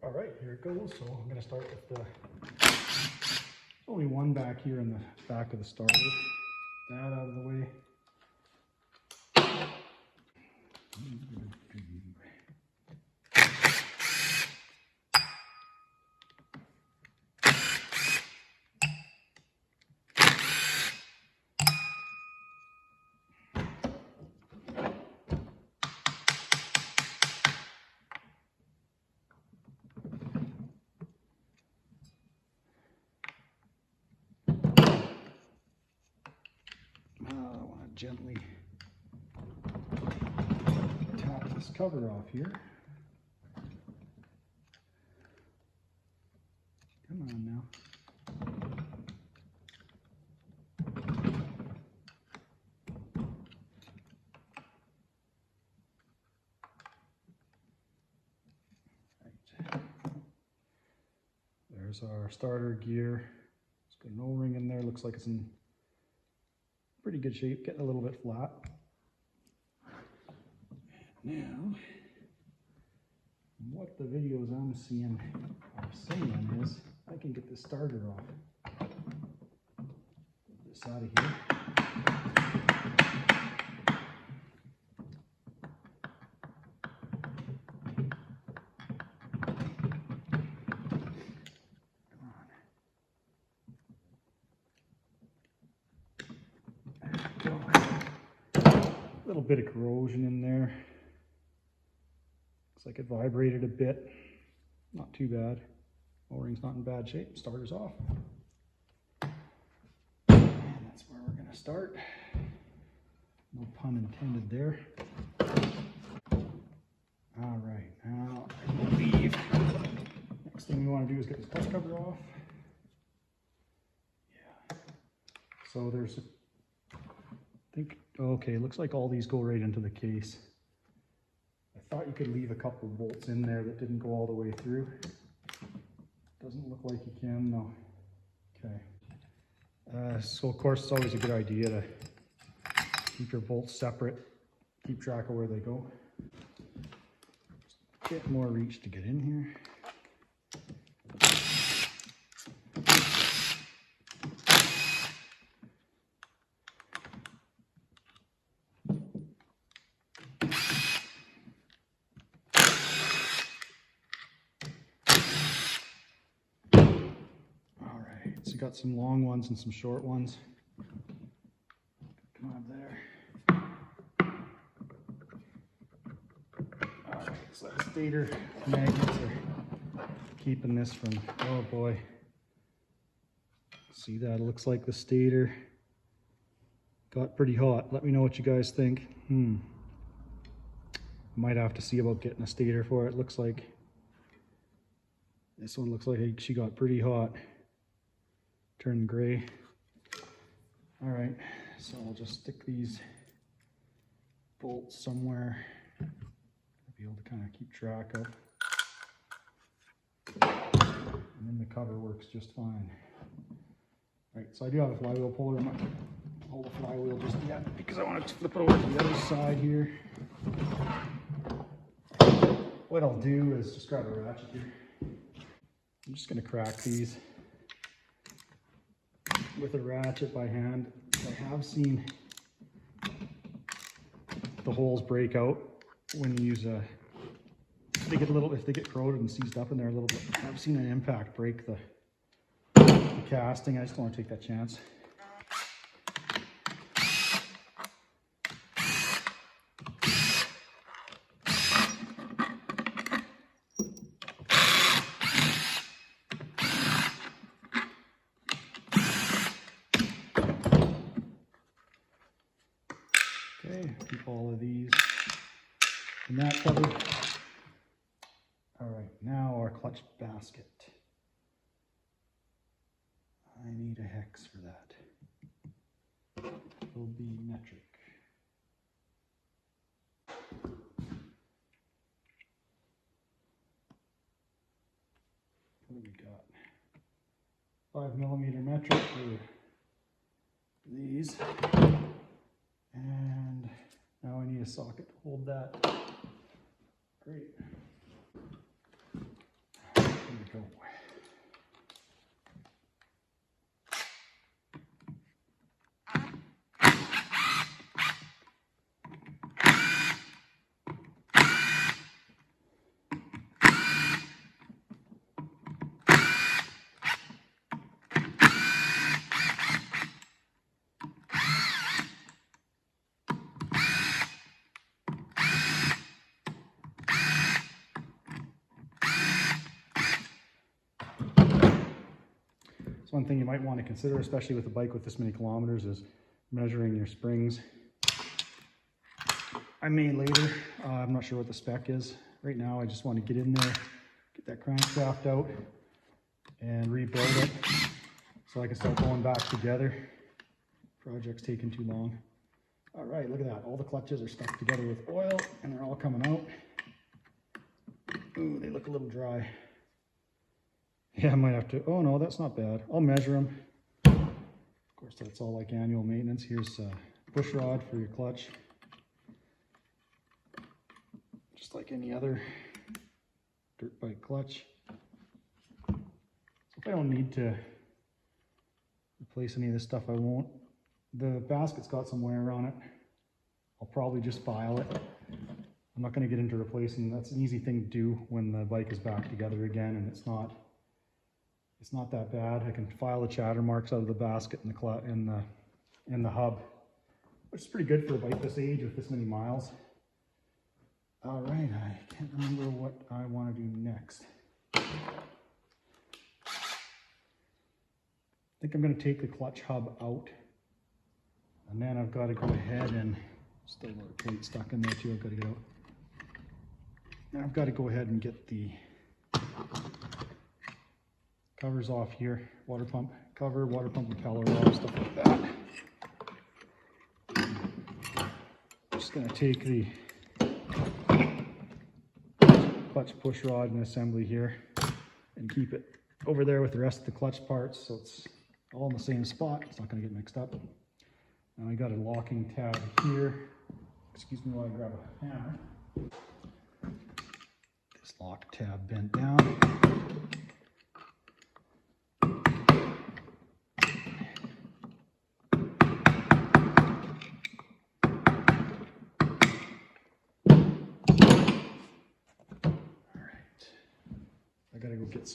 All right, here it goes. So I'm going to start with the only one back here in the back of the starter. That out of the way. Gently tap this cover off here. Come on now. Right. There's our starter gear. It's got an O-ring in there. Looks like it's in pretty good shape, getting a little bit flat. Now, what the videos I'm seeing are saying is I can get the starter off. Get this out of here. A little bit of corrosion in there. Looks like it vibrated a bit. Not too bad. O-ring's not in bad shape. Starter's off. And that's where we're going to start. No pun intended there. All right, now I believe next thing we want to do is get this plus cover off. Yeah. So there's okay, looks like all these go right into the case. I thought you could leave a couple of bolts in there that didn't go all the way through. Doesn't look like you can, no. Okay. So of course it's always a good idea to keep your bolts separate, keep track of where they go. Just a bit more reach to get in here. You got some long ones and some short ones. Come on there. All right, so that stator magnets are keeping this from, oh boy. See that? It looks like the stator got pretty hot. Let me know what you guys think. Might have to see about getting a stator for it. Looks like this one looks like she got pretty hot. Turned gray. All right, so I'll just stick these bolts somewhere. I'll be able to kind of keep track of. And then the cover works just fine. All right, so I do have a flywheel puller. I'm not going to pull the flywheel just yet because I want to flip it over to the other side here. What I'll do is just grab a ratchet here. I'm just going to crack these with a ratchet by hand. I have seen the holes break out when you use a, if they get corroded and seized up in there a little bit. I've seen an impact break the casting. I just don't want to take that chance. Okay, keep all of these in that covered. All right, now our clutch basket. I need a hex for that. It'll be metric. What do we got? 5mm metric for these. And now I need a socket to hold that. Great. one thing you might want to consider, especially with a bike with this many kilometers, is measuring your springs. I may later. I'm not sure what the spec is. Right now, I just want to get in there, get that crankshaft out, and rebuild it so I can start going back together. Project's taking too long. All right, look at that. All the clutches are stuck together with oil, and they're all coming out. Ooh, they look a little dry. Yeah, I might have to. Oh no, that's not bad. I'll measure them. Of course, that's all like annual maintenance. Here's a push rod for your clutch. Just like any other dirt bike clutch. So if I don't need to replace any of this stuff, I won't. The basket's got some wear on it. I'll probably just file it. I'm not going to get into replacing. That's an easy thing to do when the bike is back together again, and it's not that bad. I can file the chatter marks out of the basket and the hub, which is pretty good for a bike this age with this many miles. All right, I can't remember what I want to do next. I think I'm going to take the clutch hub out, and then I've got to go ahead and still got a plate stuck in there too. I've got to get out. Now I've got to go ahead and get the covers off here. Water pump cover, water pump impeller off, stuff like that. Just going to take the clutch push rod and assembly here and keep it over there with the rest of the clutch parts so it's all in the same spot. It's not going to get mixed up. Now I got a locking tab here. Excuse me while I grab a hammer. This lock tab bent down. I gotta go get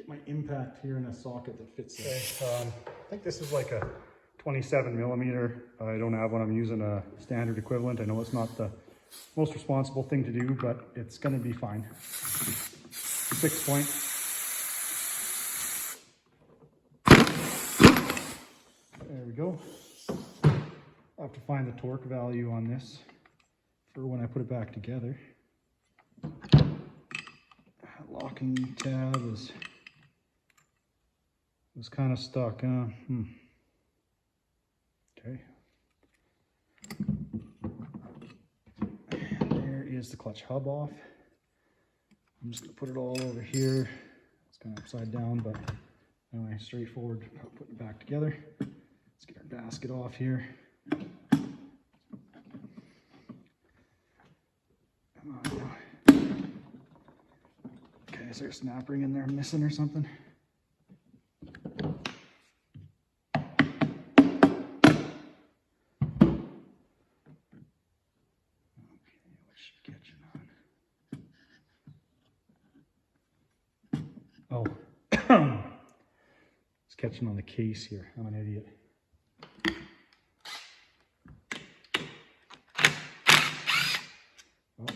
my impact here in a socket that fits it. I think this is like a 27 millimeter. I don't have one. I'm using a standard equivalent. I know it's not the most responsible thing to do, but it's gonna be fine. 6 point. There we go. I'll have to find the torque value on this for when I put it back together. Locking tab was kind of stuck. Okay. And there is the clutch hub off. I'm just going to put it all over here. It's kind of upside down, but anyway, straightforward. Put it back together. Let's get our basket off here. Come on now. Is there a snap ring in there I'm missing or something? Okay, what's she catching on? Oh, it's catching on the case here. I'm an idiot. Well,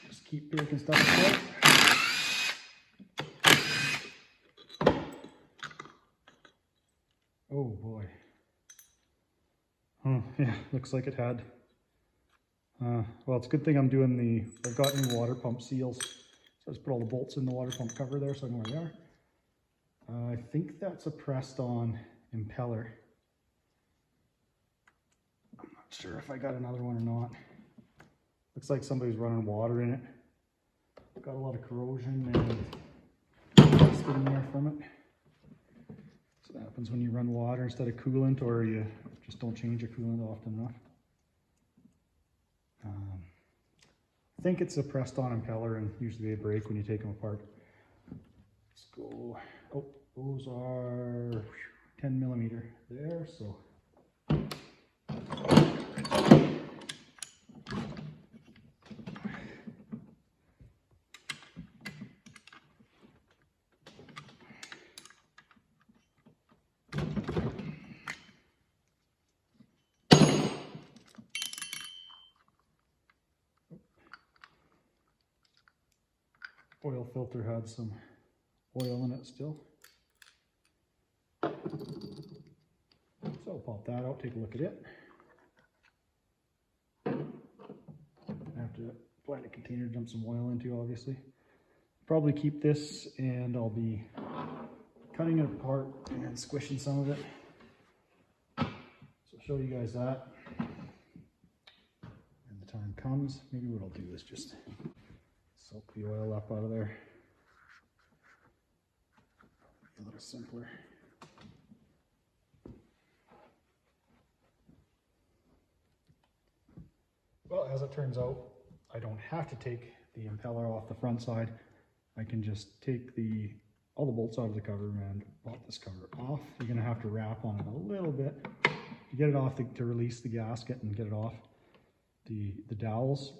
just keep breaking stuff apart. Oh boy. Oh yeah, looks like it had. Well, it's a good thing I'm doing I've got new water pump seals. So I just put all the bolts in the water pump cover there so I know where they are. I think that's a pressed on impeller. I'm not sure if I got another one or not. Looks like somebody's running water in it. Got a lot of corrosion and dust in there from it. That happens when you run water instead of coolant, or you just don't change your coolant often enough. I think it's a pressed on impeller, and usually they break when you take them apart. Let's go. Oh, those are 10 millimeter there, so. Oil filter had some oil in it still. So pop that out, take a look at it. I have to find a container to dump some oil into, obviously. Probably keep this, and I'll be cutting it apart and squishing some of it. So I'll show you guys that when the time comes. Maybe what I'll do is just soak the oil up out of there. A little simpler. Well, as it turns out, I don't have to take the impeller off the front side. I can just take all the bolts out of the cover and pop this cover off. You're going to have to wrap on it a little bit to get it off, to release the gasket and get it off the dowels.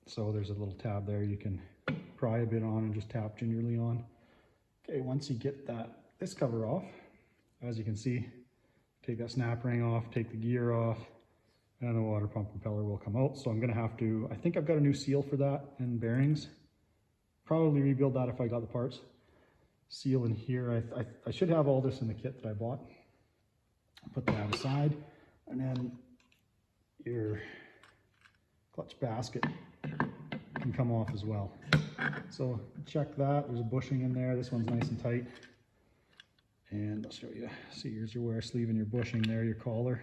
So there's a little tab there you can pry a bit on and just tap gingerly on. Okay, once you get this cover off, as you can see, take that snap ring off, take the gear off, and the water pump propeller will come out. So I'm going to have to, I think I've got a new seal for that and bearings. Probably rebuild that if I got the parts. Seal in here, I should have all this in the kit that I bought. Put that aside, and then your clutch basket can come off as well. So check that, there's a bushing in there. This one's nice and tight. And I'll show you, see, here's your wear sleeve and your bushing there, your collar.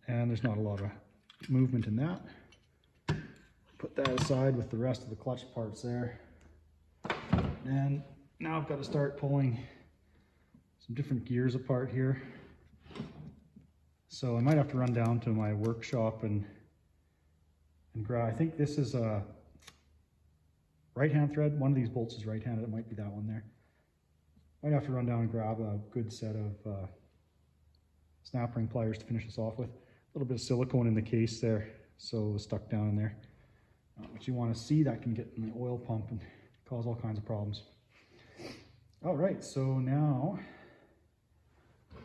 And there's not a lot of movement in that. Put that aside with the rest of the clutch parts there. And now I've got to start pulling some different gears apart here. So I might have to run down to my workshop and grab, I think this is a right-hand thread. One of these bolts is right-handed, it might be that one there. Might have to run down and grab a good set of snap ring pliers to finish this off with. A little bit of silicone in the case there, so it's stuck down in there. What you want to see, that can get in the oil pump and cause all kinds of problems. All right, so now,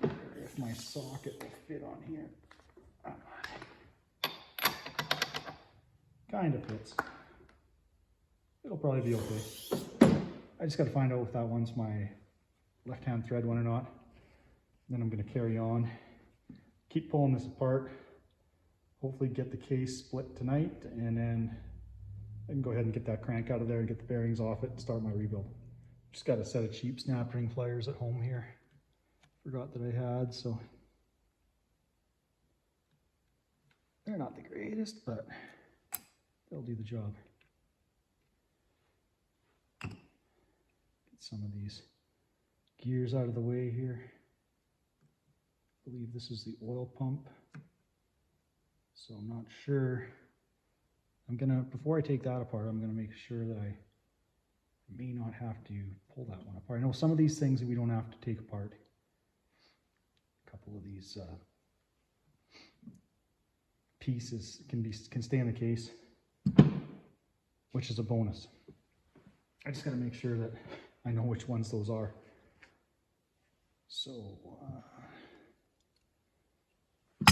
if my socket will fit on here, kind of fits. It'll probably be okay. I just got to find out if that one's my left-hand thread one or not. Then I'm going to carry on, keep pulling this apart, hopefully get the case split tonight, and then I can go ahead and get that crank out of there and get the bearings off it and start my rebuild. Just got a set of cheap snap ring pliers at home here. Forgot that I had, so they're not the greatest, but they'll do the job. Get some of these gears out of the way here. I believe this is the oil pump, so I'm not sure. Before I take that apart, I'm gonna make sure that I may not have to pull that one apart. I know some of these things we don't have to take apart. A couple of these pieces can stay in the case, which is a bonus. I just gotta make sure that I know which ones those are. So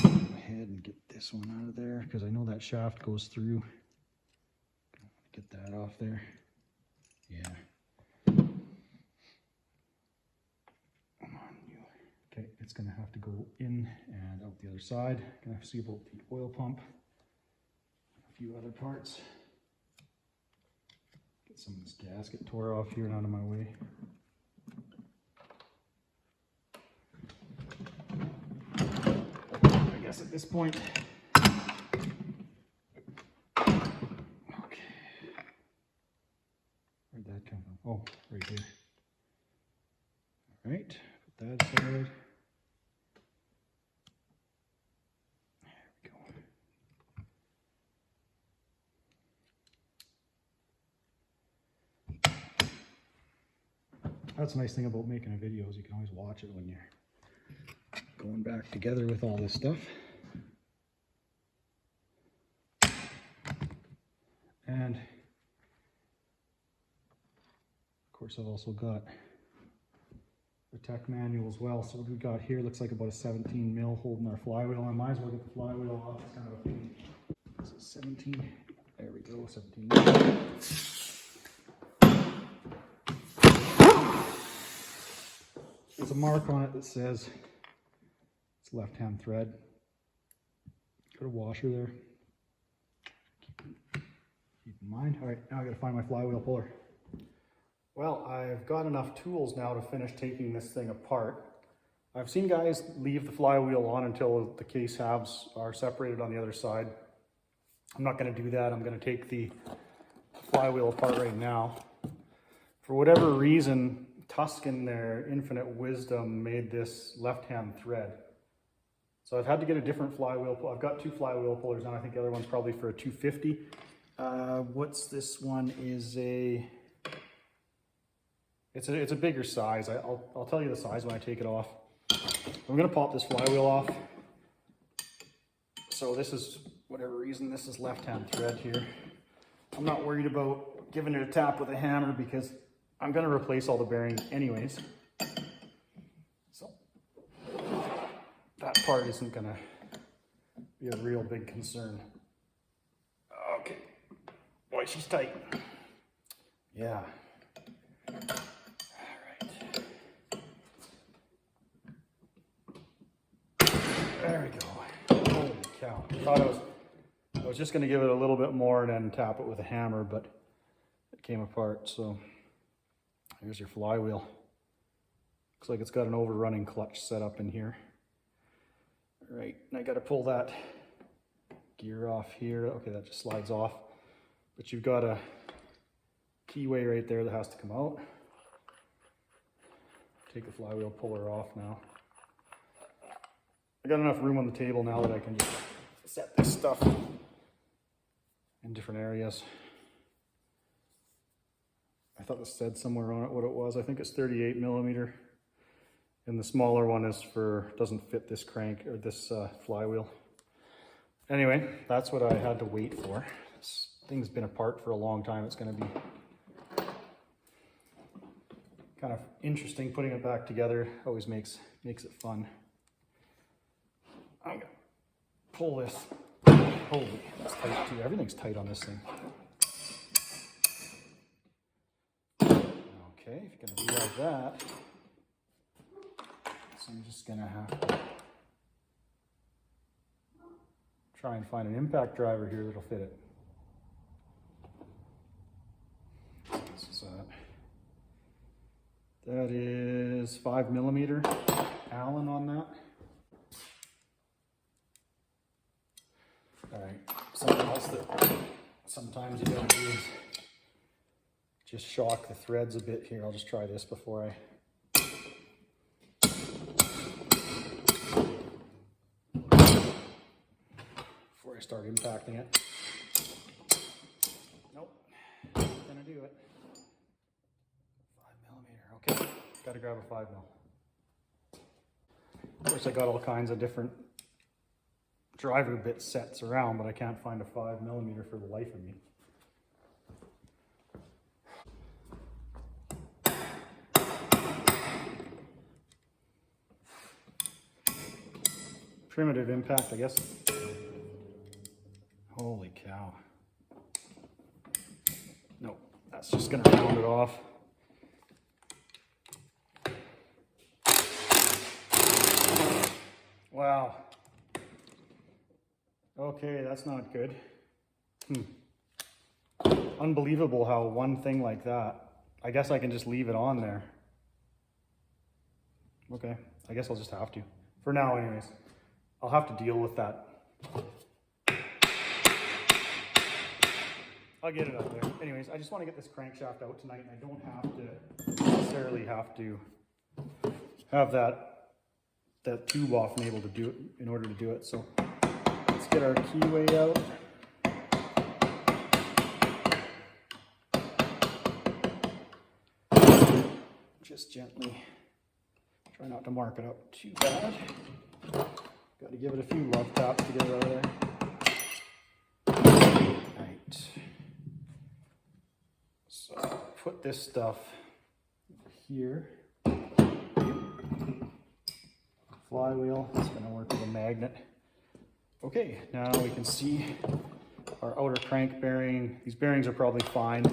go ahead and get this one out of there, because I know that shaft goes through. Get that off there. Yeah. Come on, you. Okay, it's gonna have to go in and out the other side. Gonna have to see about the oil pump. A few other parts. Get some of this gasket tore off here and out of my way. I guess at this point, that come from? Oh, right here. All right, put that aside. There we go. That's a nice thing about making a video, is you can always watch it when you're going back together with all this stuff. And of course, I've also got the tech manual as well. So what we've got here looks like about a 17 mil holding our flywheel. I might as well get the flywheel off. It's kind of a pain. This is 17. There we go, 17 mil. There's a mark on it that says it's It's left-hand thread. Got a washer there. Keep in mind. All right, now I gotta find my flywheel puller. Well, I've got enough tools now to finish taking this thing apart. I've seen guys leave the flywheel on until the case halves are separated on the other side. I'm not going to do that. I'm going to take the flywheel apart right now. For whatever reason, Tuscan, their infinite wisdom, made this left-hand thread. So I've had to get a different flywheel. I've got two flywheel pullers now. I think the other one's probably for a 250. What's this one is a... It's a bigger size. I'll tell you the size when I take it off. I'm going to pop this flywheel off. So this is, whatever reason, this is left-hand thread here. I'm not worried about giving it a tap with a hammer because I'm going to replace all the bearings anyways. So that part isn't going to be a real big concern. Okay. Boy, she's tight. Yeah. There we go. Holy cow. I thought I was just going to give it a little bit more and then tap it with a hammer, but it came apart. So here's your flywheel. Looks like it's got an overrunning clutch set up in here. All right, and I got to pull that gear off here. Okay, that just slides off. But you've got a keyway right there that has to come out. Take the flywheel puller off now. I got enough room on the table now that I can just set this stuff in different areas. I thought this said somewhere on it what it was. I think it's 38 millimeter. And the smaller one is doesn't fit this crank or this flywheel. Anyway, that's what I had to wait for. This thing's been apart for a long time. It's going to be kind of interesting putting it back together. Always makes it fun. I'm gonna pull this. Holy, that's tight too. Everything's tight on this thing. Okay, if you're gonna do like that, so I'm just gonna have to try and find an impact driver here that'll fit it. This is that is 5 millimeter Allen on that. All right, something else that sometimes you gotta do is just shock the threads a bit here. I'll just try this before I start impacting it. Nope, not gonna do it. 5 millimeter, okay. Gotta grab a 5 mil. Of course, I got all kinds of different driver bit sets around, but I can't find a 5 millimeter for the life of me. Primitive impact, I guess. Holy cow. Nope, that's just gonna round it off. Wow. Okay, that's not good. Unbelievable how one thing like that, I guess I can just leave it on there. Okay, I guess I'll just have to. For now anyways. I'll have to deal with that. I'll get it out there. Anyways, I just want to get this crankshaft out tonight, and I don't have to necessarily have to have that tube off and able to do it in order to do it. So let's get our keyway out. Just gently try not to mark it up too bad. Got to give it a few love taps to get it out of there. Right. So put this stuff here. Flywheel, it's going to work with a magnet. Okay, now we can see our outer crank bearing. These bearings are probably fine.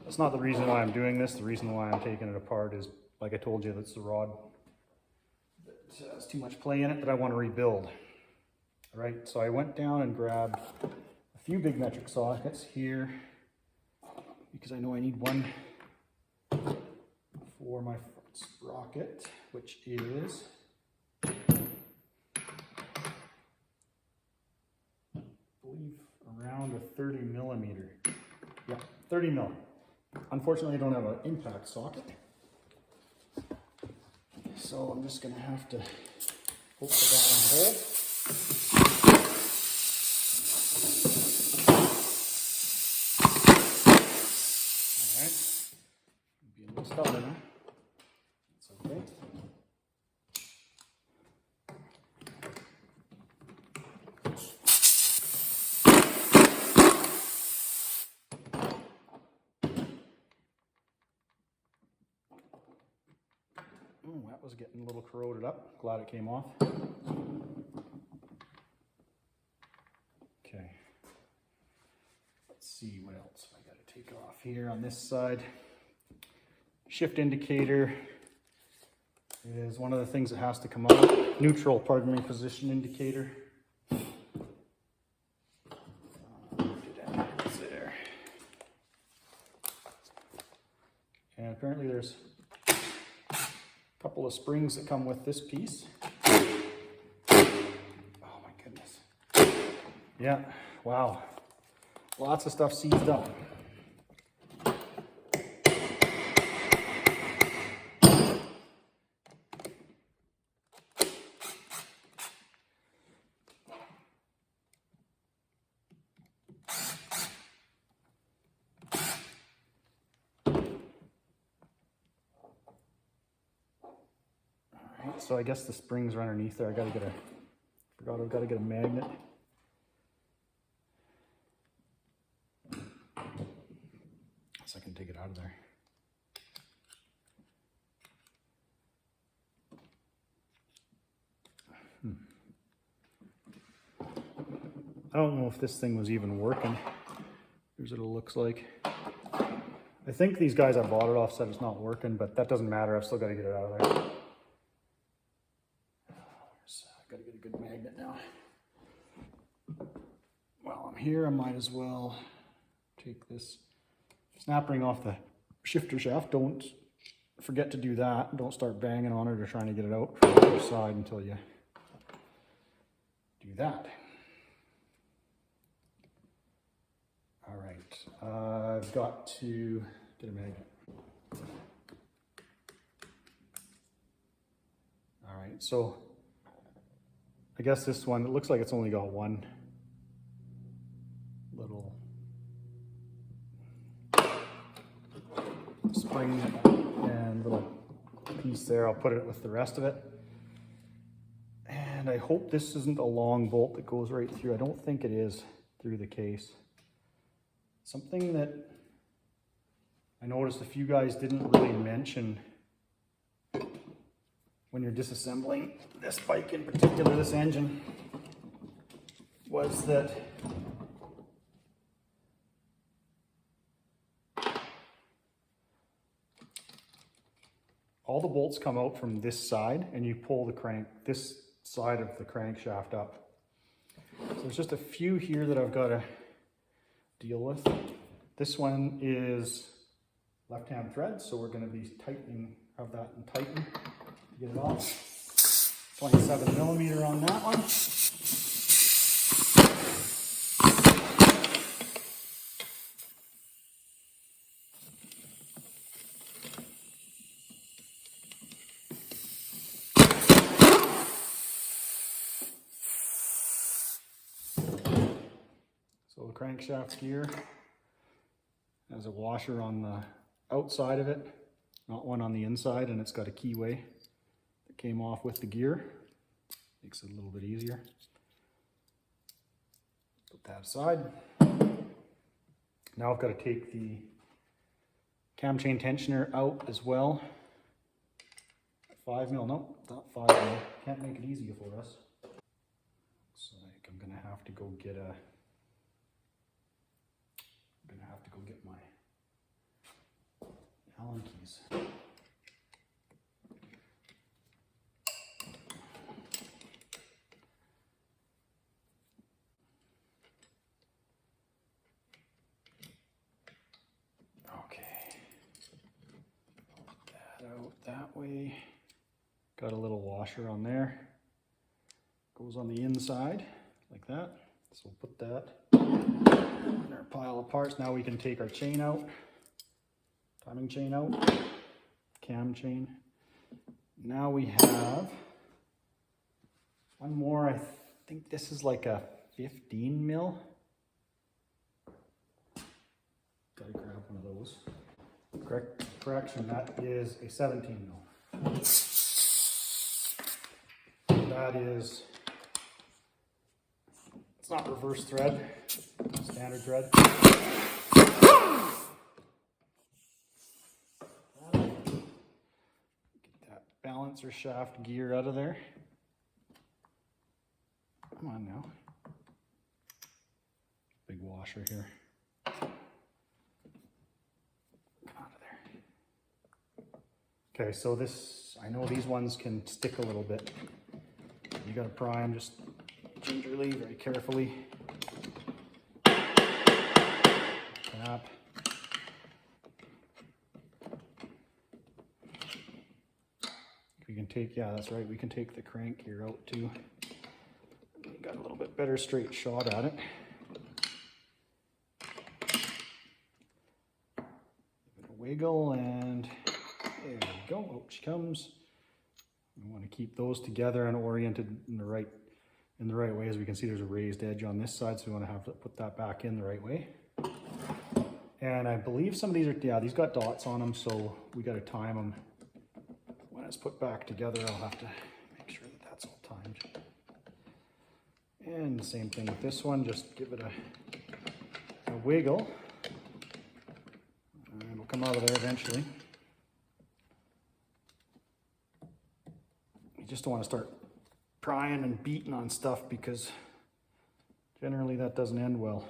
That's not the reason why I'm doing this. The reason why I'm taking it apart is, like I told you, that's the rod has too much play in it that I want to rebuild. All right, so I went down and grabbed a few big metric sockets here because I know I need one for my front sprocket, which is I believe around a 30 millimeter. Yeah, 30 mil. Unfortunately, I don't have an impact socket. So I'm just gonna have to hope that that one holds. All right, be a little stubborn, huh? It's okay. Oh, that was getting a little corroded up. Glad it came off. Okay. Let's see what else I gotta take off here on this side. Shift indicator is one of the things that has to come out. Neutral, pardon me, position indicator. There. And apparently there's couple of springs that come with this piece. Oh my goodness. Yeah, wow. Lots of stuff seized up. So I guess the springs are underneath there. I gotta get a, forgot I've gotta get a magnet. So I can take it out of there. I don't know if this thing was even working. Here's what it looks like. I think these guys I bought it off said it's not working, but that doesn't matter. I've still gotta get it out of there. Gotta get a good magnet now. While I'm here, I might as well take this snap ring off the shifter shaft. Don't forget to do that. Don't start banging on it or trying to get it out from the other side until you do that. All right, I've got to get a magnet. All right, so I guess this one, it looks like it's only got one little spring and little piece there. I'll put it with the rest of it. And I hope this isn't a long bolt that goes right through. I don't think it is through the case. Something that I noticed a few guys didn't really mention when you're disassembling this bike in particular, this engine, was that all the bolts come out from this side and you pull the this side of the crankshaft up. So there's just a few here that I've got to deal with. This one is left-hand thread, so we're going to be tightening, have that and tighten. Get it off. 27 millimeter on that one. So the crankshaft gear has a washer on the outside of it, not one on the inside, and it's got a keyway. Came off with the gear, makes it a little bit easier. Put that aside. Now I've got to take the cam chain tensioner out as well. 5 mil, no, not 5 mil. Can't make it easy for us. Looks like I'm gonna have to go get my Allen keys. that way. Got a little washer on there. Goes on the inside like that. So we'll put that in our pile of parts. Now we can take our chain out, timing chain out, cam chain. Now we have one more. I think this is like a 15 mil. Gotta grab one of those. Correction, that is a 17 mil. That is, it's not reverse thread, standard thread. Get that balancer shaft gear out of there. Come on now. Big washer here. Okay, so this, I know these ones can stick a little bit. You gotta pry them just gingerly, very carefully. Tap. We can take, yeah, that's right, we can take the crank gear out too. Got a little bit better straight shot at it. Give it a wiggle and there we go. Oh, she comes. We want to keep those together and oriented in the right way. As we can see, there's a raised edge on this side, so we want to have to put that back in the right way. And I believe some of these are, yeah, these got dots on them, so we got to time them. When it's put back together, I'll have to make sure that that's all timed. And the same thing with this one, just give it a wiggle. And it'll come out of there eventually. Just don't want to start prying and beating on stuff because generally that doesn't end well.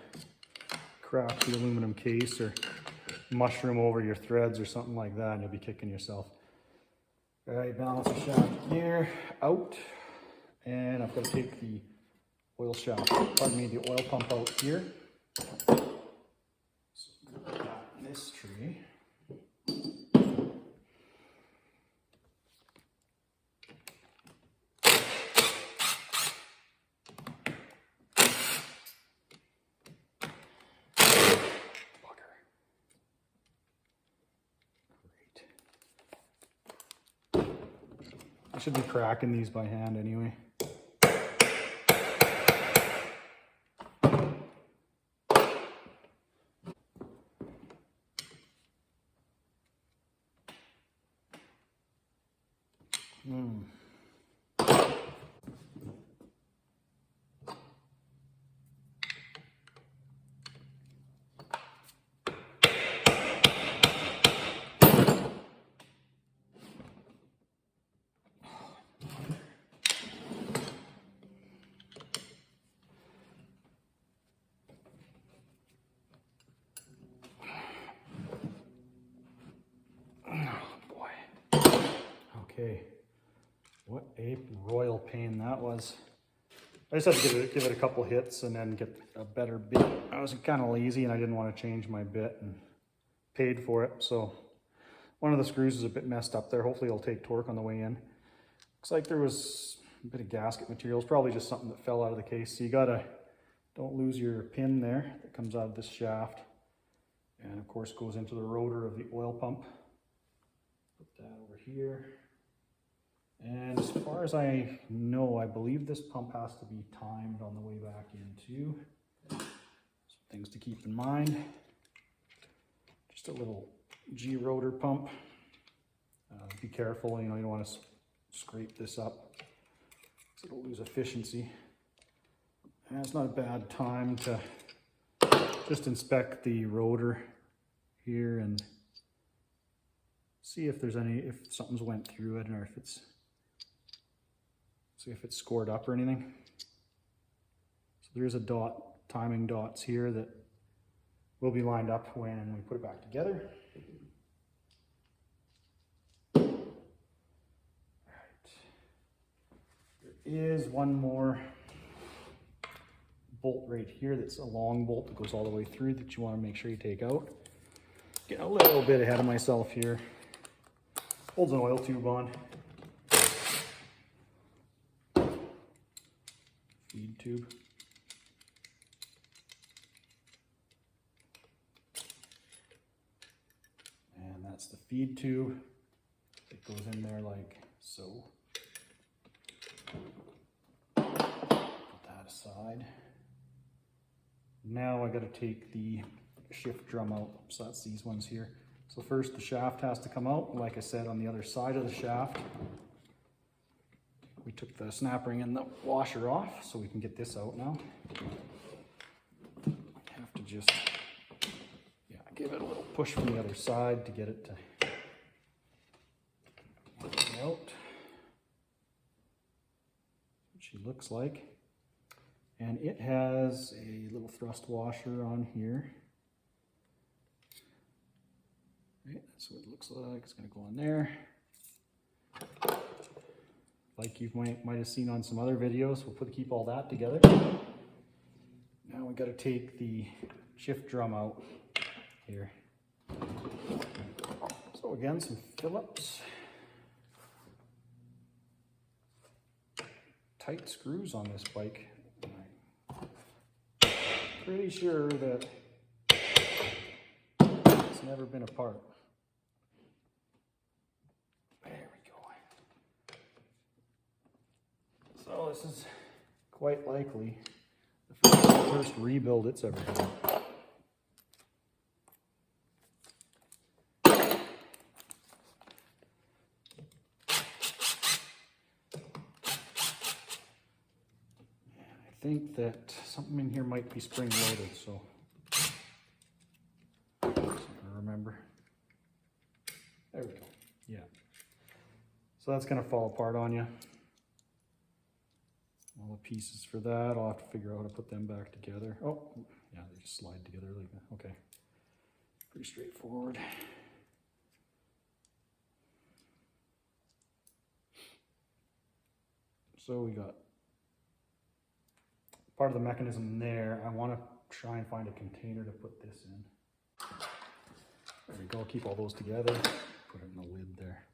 Crack the aluminum case or mushroom over your threads or something like that and you'll be kicking yourself. All right, balance the shaft gear out, and I've got to take the oil shaft, pardon me, the oil pump out here. So put that in this tree. I should be cracking these by hand anyway. Okay, what a royal pain that was. I just had to give it a couple hits and then get a better bit. I was kind of lazy and I didn't want to change my bit and paid for it. So one of the screws is a bit messed up there. Hopefully it'll take torque on the way in. Looks like there was a bit of gasket material. It's probably just something that fell out of the case. So you gotta, don't lose your pin there that comes out of this shaft. And of course goes into the rotor of the oil pump. Put that over here. And as far as I know, I believe this pump has to be timed on the way back in too. Some things to keep in mind. Just a little G rotor pump. Be careful, you know, you don't want to scrape this up, so it'll lose efficiency. And it's not a bad time to just inspect the rotor here and see if there's if something's went through it or if it's, see if it's scored up or anything. So there's a dot, timing dots here that will be lined up when we put it back together. All right. There is one more bolt right here that's a long bolt that goes all the way through that you want to make sure you take out. Getting a little bit ahead of myself here. holds an oil tube on. Feed tube. And that's the feed tube. It goes in there like so. Put that aside. Now I got to take the shift drum out. So that's these ones here. So first the shaft has to come out. Like I said, on the other side of the shaft, we took the snap ring and the washer off, so we can get this out now. I have to just, give it a little push from the other side to get it to get out. What she looks like. And it has a little thrust washer on here. Right, that's what it looks like. It's going to go on there. Like you might have seen on some other videos, we'll keep all that together. Now we got to take the shift drum out here. So again, some Phillips tight screws on this bike. I'm pretty sure that it's never been apart. There we go. So this is quite likely the first rebuild it's ever done. I think that something in here might be spring loaded, so I remember. There we go. Yeah. So that's going to fall apart on you. All the pieces for that, I'll have to figure out how to put them back together. Oh, yeah, they just slide together like that. Okay. Pretty straightforward. So we got part of the mechanism there. I want to try and find a container to put this in. There we go. Keep all those together. Put it in the lid there.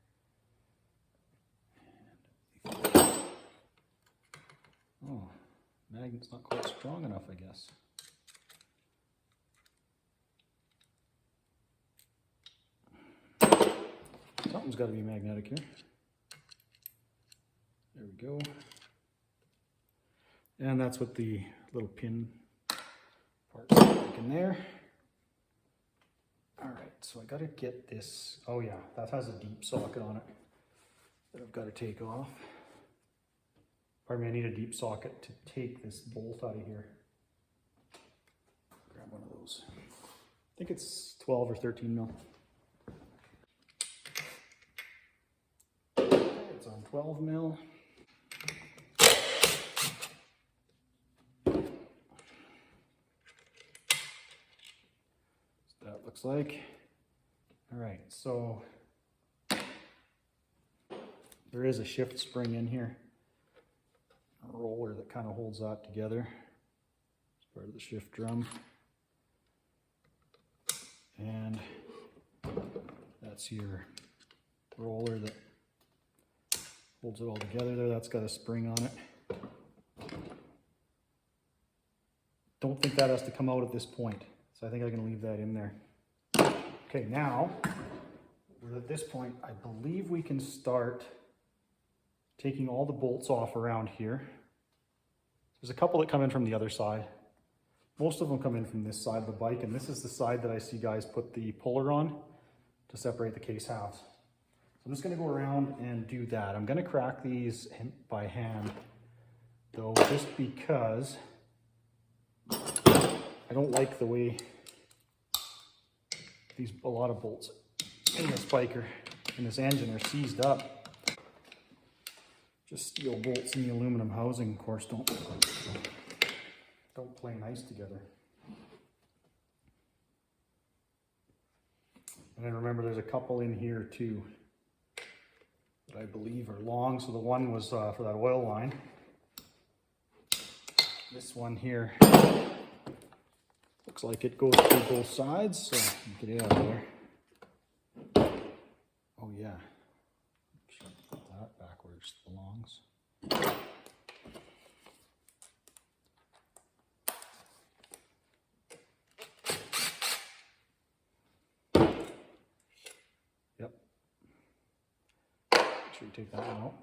Oh, magnet's not quite strong enough, I guess. Something's got to be magnetic here. There we go. And that's what the little pin part's like in there. All right, so I got to get this. Oh yeah, that has a deep socket on it that I've got to take off. Pardon me, I need a deep socket to take this bolt out of here. Grab one of those. I think it's 12 or 13 mil. It's on 12 mil. That looks like. All right, so there is a shift spring in here, a roller that kind of holds that together. It's part of the shift drum, and that's your roller that holds it all together there. That's got a spring on it. Don't think that has to come out at this point. So I think I can leave that in there. Okay, now we're at this point. I believe we can start taking all the bolts off around here. There's a couple that come in from the other side. Most of them come in from this side of the bike, and this is the side that I see guys put the puller on to separate the case halves. So I'm just going to go around and do that. I'm going to crack these by hand, though, just because I don't like the way a lot of bolts in this bike in this engine are seized up. Just steel bolts in the aluminum housing, of course, don't play nice together. And then remember, there's a couple in here too that I believe are long. So the one was for that oil line. This one here looks like it goes through both sides, so get it out of there. Oh yeah, where it just belongs. Yep. Make sure you take that one out.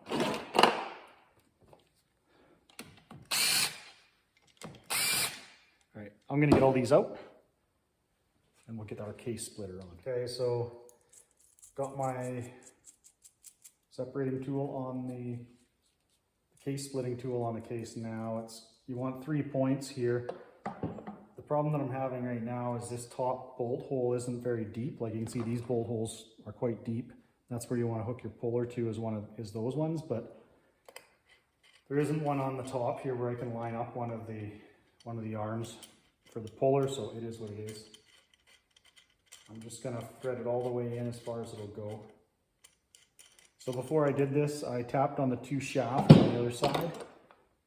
All right, I'm gonna get all these out and we'll get our case splitter on. Okay, so got my separating tool on the case splitting tool on the case now. You want 3 points here. The problem that I'm having right now is this top bolt hole isn't very deep. Like you can see, these bolt holes are quite deep. That's where you want to hook your puller to, is those ones, but there isn't one on the top here where I can line up one of the arms for the puller, so it is what it is. I'm just gonna thread it all the way in as far as it'll go. So before I did this, I tapped on the 2 shafts on the other side,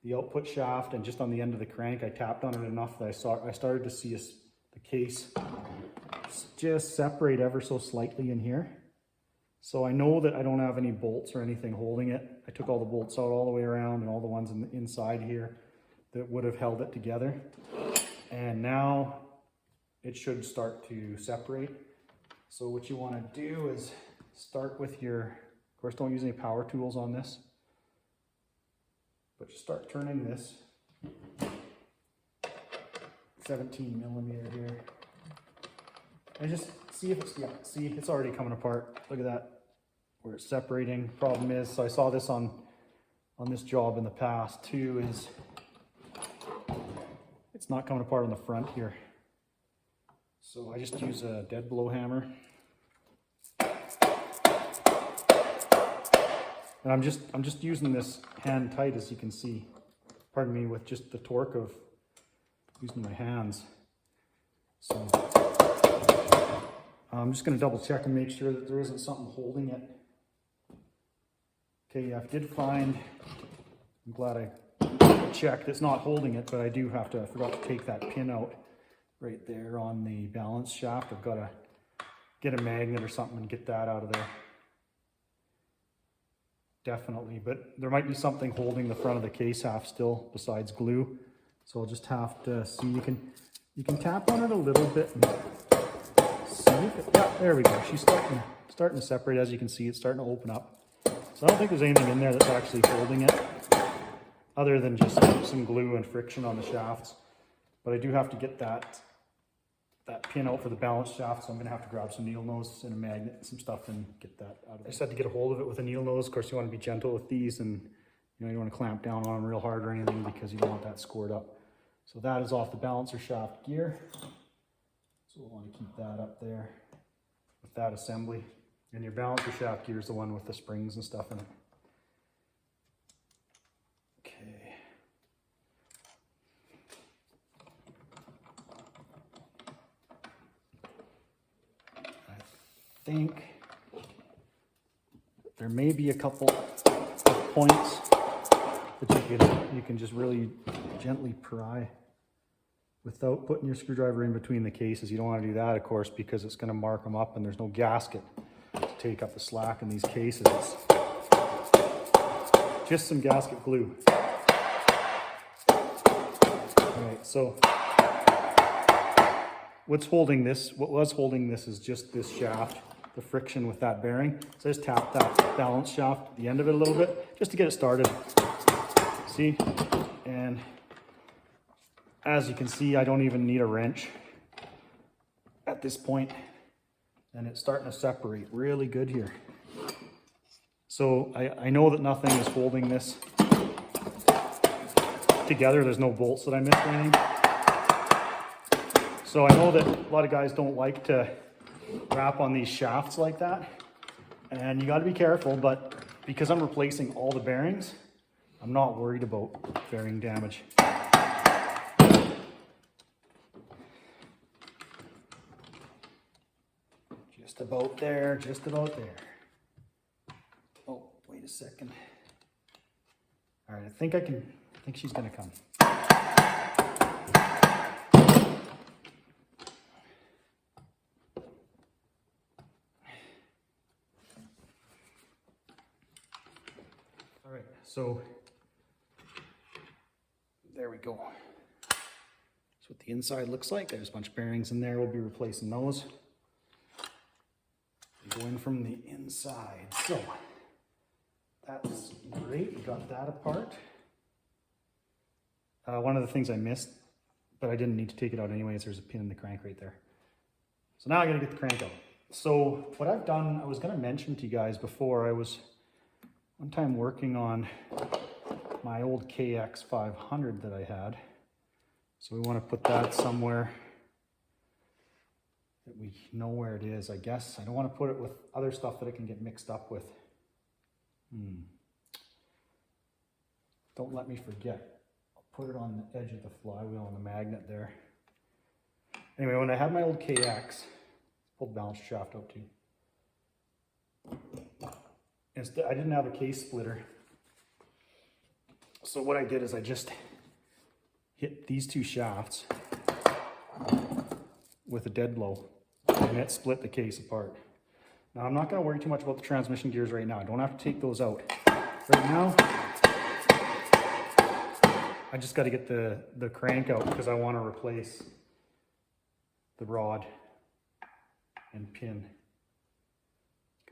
the output shaft, and just on the end of the crank, I tapped on it enough that I started to see the case just separate ever so slightly in here. So I know that I don't have any bolts or anything holding it. I took all the bolts out all the way around and all the ones inside here that would have held it together. And now it should start to separate. So what you want to do is start with of course don't use any power tools on this, but just start turning this 17 millimeter here. And just see if it's already coming apart. Look at that, where it's separating. Problem is, so I saw this on this job in the past too, is it's not coming apart on the front here. So I just use a dead blow hammer. And I'm just using this hand tight, as you can see. Pardon me, with just the torque of using my hands. So I'm just going to double check and make sure that there isn't something holding it. Okay, I did find, I'm glad I checked, it's not holding it, but I forgot to take that pin out right there on the balance shaft. I've got to get a magnet or something and get that out of there. Definitely, but there might be something holding the front of the case half still besides glue. So I'll just have to see. You can tap on it a little bit and see if it, yeah, there we go. She's starting to separate. As you can see, it's starting to open up. So I don't think there's anything in there that's actually holding it, other than just some glue and friction on the shafts. But I do have to get that pin out for the balance shaft, so I'm going to have to grab some needle nose and a magnet and some stuff and get that out of it. I just had to get a hold of it with a needle nose. Of course, you want to be gentle with these, and you don't want to clamp down on them real hard or anything, because you don't want that scored up. So that is off the balancer shaft gear. So we'll want to keep that up there with that assembly. And your balancer shaft gear is the one with the springs and stuff in it. Okay. I think there may be a couple of points that you can just really gently pry without putting your screwdriver in between the cases. You don't want to do that, of course, because it's going to mark them up, and there's no gasket to take up the slack in these cases. Just some gasket glue. All right, so what was holding this is just this shaft, the friction with that bearing. So I just tap that balance shaft at the end of it a little bit, just to get it started. See? And as you can see, I don't even need a wrench at this point, and it's starting to separate really good here. So I know that nothing is holding this together. There's no bolts that I missed or anything. So I know that a lot of guys don't like to wrap on these shafts like that, and you got to be careful, but because I'm replacing all the bearings, I'm not worried about bearing damage. Just about there, just about there. Oh, wait a second. All right, I think she's gonna come. All right, so there we go. That's what the inside looks like. There's a bunch of bearings in there. We'll be replacing those. They go in from the inside. So that's great. We got that apart. One of the things I missed, but I didn't need to take it out anyways, there's a pin in the crank right there. So now I gotta get the crank out. So what I've done, I was gonna mention to you guys before, I was one time working on my old KX500 that I had. So we want to put that somewhere that we know where it is, I guess. I don't want to put it with other stuff that it can get mixed up with. Don't let me forget. I'll put it on the edge of the flywheel and the magnet there. Anyway, when I had my old KX, pulled the balance shaft out too. Instead, I didn't have a case splitter. So what I did is I just hit these two shafts with a dead blow, and it split the case apart. Now I'm not going to worry too much about the transmission gears right now. I don't have to take those out. Right now, I just got to get the crank out because I want to replace the rod and pin.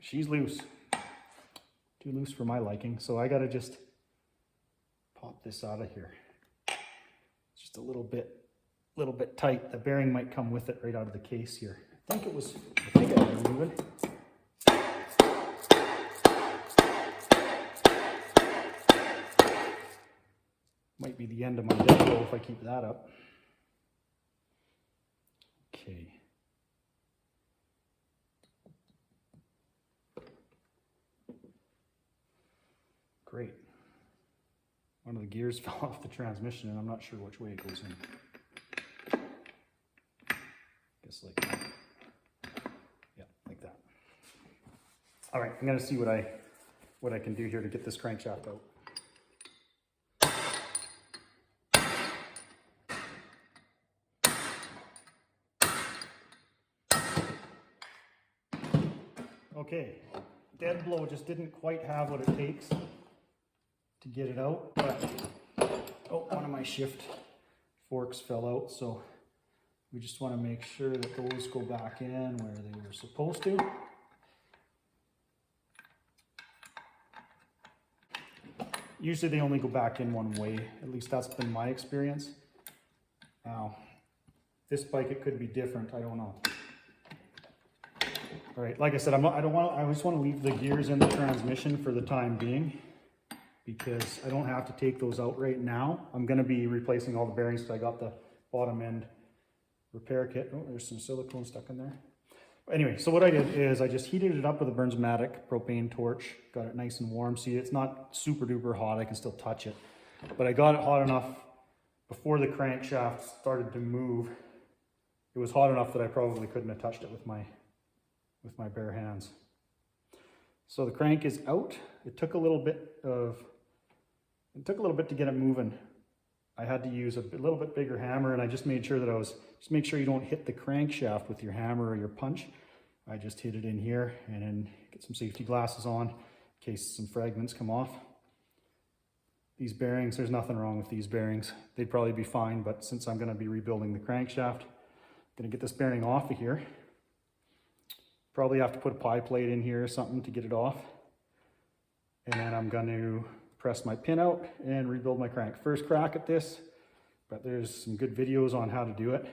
She's loose. Too loose for my liking, so I got to just pop this out of here. Just a little bit tight. The bearing might come with it right out of the case here. I think I was moving. Might be the end of my demo if I keep that up. Okay. Great. One of the gears fell off the transmission and I'm not sure which way it goes in. Guess like that. Yeah, like that. All right, I'm gonna see what I can do here to get this crankshaft out. Okay, dead blow just didn't quite have what it takes to get it out, but one of my shift forks fell out, so we just want to make sure that those go back in where they were supposed to. Usually they only go back in one way, at least that's been my experience. Now, this bike it could be different, I don't know. All right, like I said, I just want to leave the gears in the transmission for the time being because I don't have to take those out right now. I'm going to be replacing all the bearings because I got the bottom end repair kit. Oh, there's some silicone stuck in there. Anyway, so what I did is I just heated it up with a Burnsmatic propane torch, got it nice and warm. See, it's not super duper hot, I can still touch it. But I got it hot enough before the crankshaft started to move. It was hot enough that I probably couldn't have touched it with my bare hands. So the crank is out. It took a little bit to get it moving. I had to use a little bit bigger hammer, and I just made sure that just make sure you don't hit the crankshaft with your hammer or your punch. I just hit it in here and then get some safety glasses on in case some fragments come off. These bearings, there's nothing wrong with these bearings. They'd probably be fine, but since I'm gonna be rebuilding the crankshaft, I'm gonna get this bearing off of here. Probably have to put a pie plate in here or something to get it off. And then I'm going to press my pin out and rebuild my crank. First crack at this, but there's some good videos on how to do it.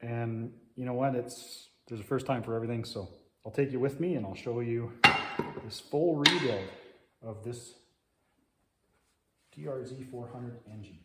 And you know what, there's a first time for everything, so I'll take you with me and I'll show you this full rebuild of this DRZ400 engine.